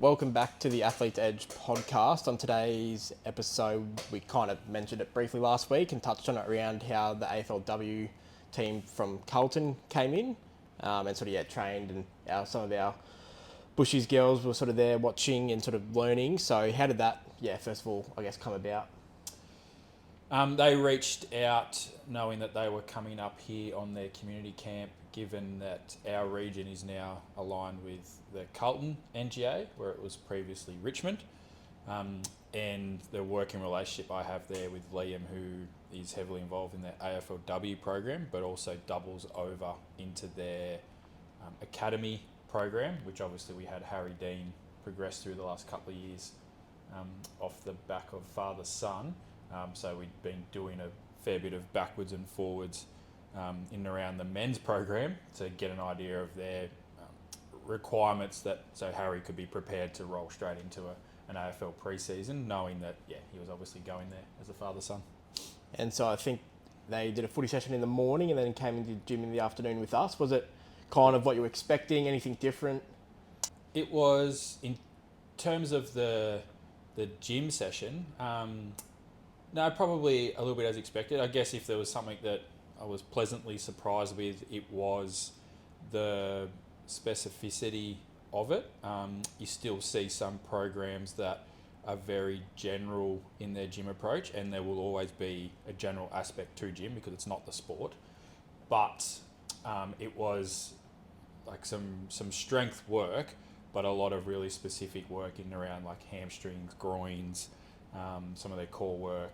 welcome back to the Athlete's Edge podcast. On today's episode, we kind of mentioned it briefly last week and touched on it around how the AFLW team from Carlton came in and sort of trained, and some of our Bushies girls were sort of there watching and sort of learning. So how did that, first of all, I guess, come about? They reached out knowing that they were coming up here on their community camp, given that our region is now aligned with the Carlton NGA, where it was previously Richmond. And the working relationship I have there with Liam, who is heavily involved in their AFLW program, but also doubles over into their academy program, which obviously we had Harry Dean progress through the last couple of years off the back of father-son. So we'd been doing a fair bit of backwards and forwards in and around the men's program to get an idea of their requirements, so Harry could be prepared to roll straight into an AFL pre-season, knowing that he was obviously going there as a father-son. And so I think they did a footy session in the morning and then came into the gym in the afternoon with us. Was it kind of what you were expecting? Anything different? It was, in terms of the gym session, no, probably a little bit as expected. I guess if there was something that I was pleasantly surprised with, it was the specificity of it. You still see some programs that are very general in their gym approach, and there will always be a general aspect to gym because it's not the sport. But it was like some strength work, but a lot of really specific work in and around like hamstrings, groins, some of their core work.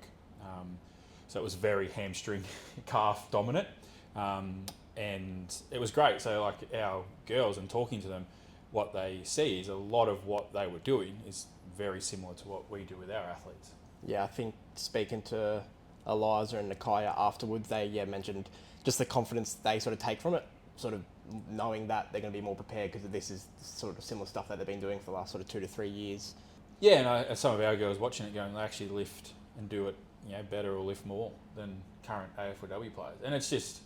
So it was very hamstring calf dominant. And it was great. So like our girls, and talking to them, what they see is a lot of what they were doing is very similar to what we do with our athletes. Yeah, I think speaking to Eliza and Nakaya afterwards, they mentioned just the confidence they sort of take from it, sort of knowing that they're going to be more prepared because this is sort of similar stuff that they've been doing for the last sort of 2 to 3 years. Yeah, and some of our girls watching it going, they actually lift and do it better or lift more than current AFLW players. And it's just,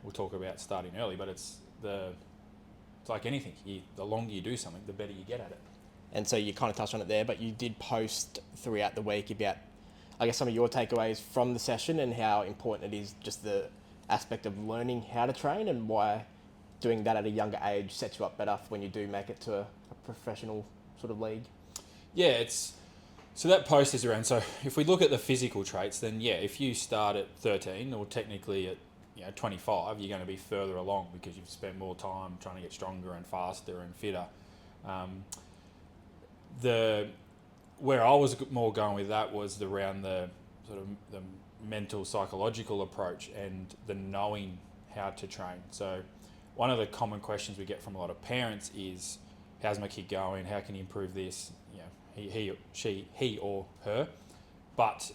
we'll talk about starting early, but it's like anything. The longer you do something, the better you get at it. And so you kind of touched on it there, but you did post throughout the week about, I guess, some of your takeaways from the session and how important it is, just the aspect of learning how to train and why doing that at a younger age sets you up better when you do make it to a professional sort of league. Yeah, so that post is around, so if we look at the physical traits, then if you start at 13 or technically at 25, you're going to be further along because you've spent more time trying to get stronger and faster and fitter. Where I was more going with that was around the sort of the mental psychological approach and the knowing how to train. So one of the common questions we get from a lot of parents is, how's my kid going? How can he improve this? He or her. But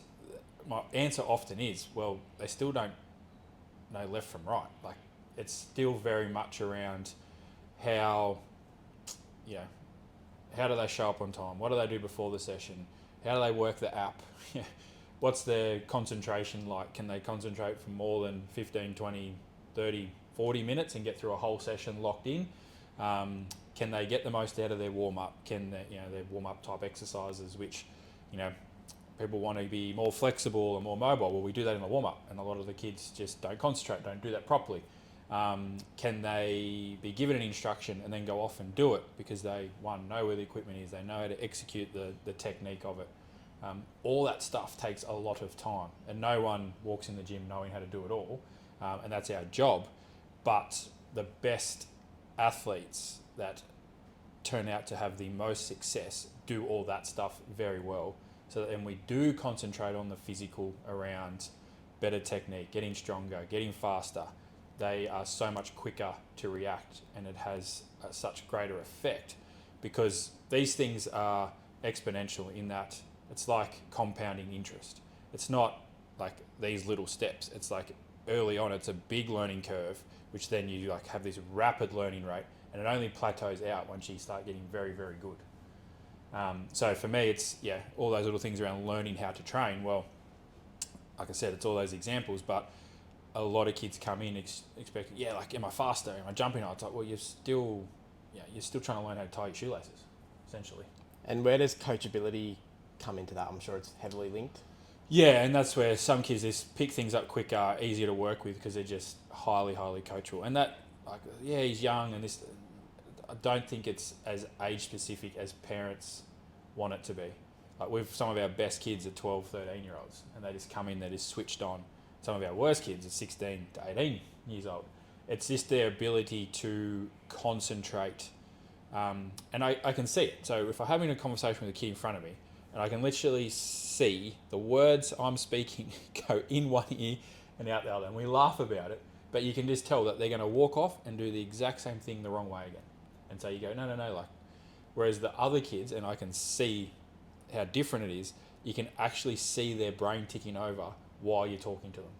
my answer often is, well, they still don't know left from right. Like, it's still very much around how do they show up on time? What do they do before the session? How do they work the app? What's their concentration like? Can they concentrate for more than 15, 20, 30, 40 minutes and get through a whole session locked in? Can they get the most out of their warm-up? Can they, their warm-up type exercises, which, people want to be more flexible and more mobile. Well, we do that in the warm-up, and a lot of the kids just don't concentrate, don't do that properly. Can they be given an instruction and then go off and do it because they, know where the equipment is, they know how to execute the technique of it. All that stuff takes a lot of time, and no one walks in the gym knowing how to do it all, and that's our job. But the best athletes that turn out to have the most success do all that stuff very well. So then we do concentrate on the physical around better technique, getting stronger, getting faster. They are so much quicker to react, and it has such greater effect because these things are exponential in that it's like compounding interest. It's not like these little steps. It's like early on, it's a big learning curve, which then you have this rapid learning rate, and it only plateaus out once you start getting very, very good. So for me, it's, all those little things around learning how to train. Well, like I said, it's all those examples, but a lot of kids come in expecting, am I faster? Am I jumping? It's like, well, you're still trying to learn how to tie your shoelaces, essentially. And where does coachability come into that? I'm sure it's heavily linked. Yeah, and that's where some kids just pick things up quicker, easier to work with because they're just highly, highly coachable. And that, like, yeah, he's young, and this, I don't think it's as age specific as parents want it to be. Like, we've some of our best kids are 12, 13 year olds, and they just come in, they're just switched on. Some of our worst kids are 16 to 18 years old. It's just their ability to concentrate. And I can see it. So if I'm having a conversation with a kid in front of me, and I can literally see the words I'm speaking go in one ear and out the other, and we laugh about it, but you can just tell that they're going to walk off and do the exact same thing the wrong way again. And so you go, no, like, whereas the other kids, and I can see how different it is, you can actually see their brain ticking over while you're talking to them.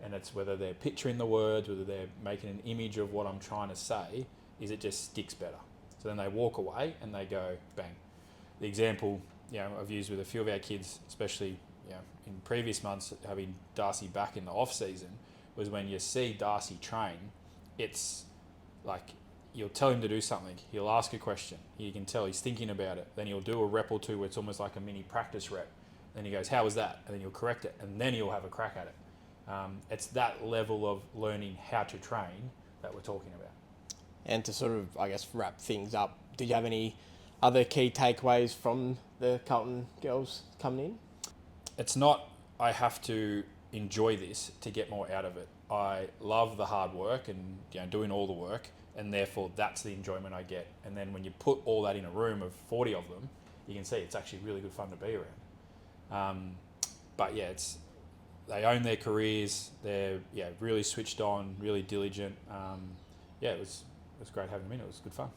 And it's whether they're picturing the words, whether they're making an image of what I'm trying to say, is it just sticks better. So then they walk away and they go, bang. The example, I've used with a few of our kids, especially, in previous months, having Darcy back in the off season, was when you see Darcy train, it's like, you'll tell him to do something, he'll ask a question, you can tell he's thinking about it, then he'll do a rep or two where it's almost like a mini practice rep, then he goes, how was that? And then you'll correct it, and then he'll have a crack at it. It's that level of learning how to train that we're talking about. And to sort of, I guess, wrap things up, did you have any other key takeaways from the Carlton girls coming in? It's not, I have to enjoy this to get more out of it. I love the hard work and doing all the work, and therefore that's the enjoyment I get. And then when you put all that in a room of 40 of them, you can see it's actually really good fun to be around. But yeah, they own their careers. They're really switched on, really diligent. It was great having them in. It was good fun.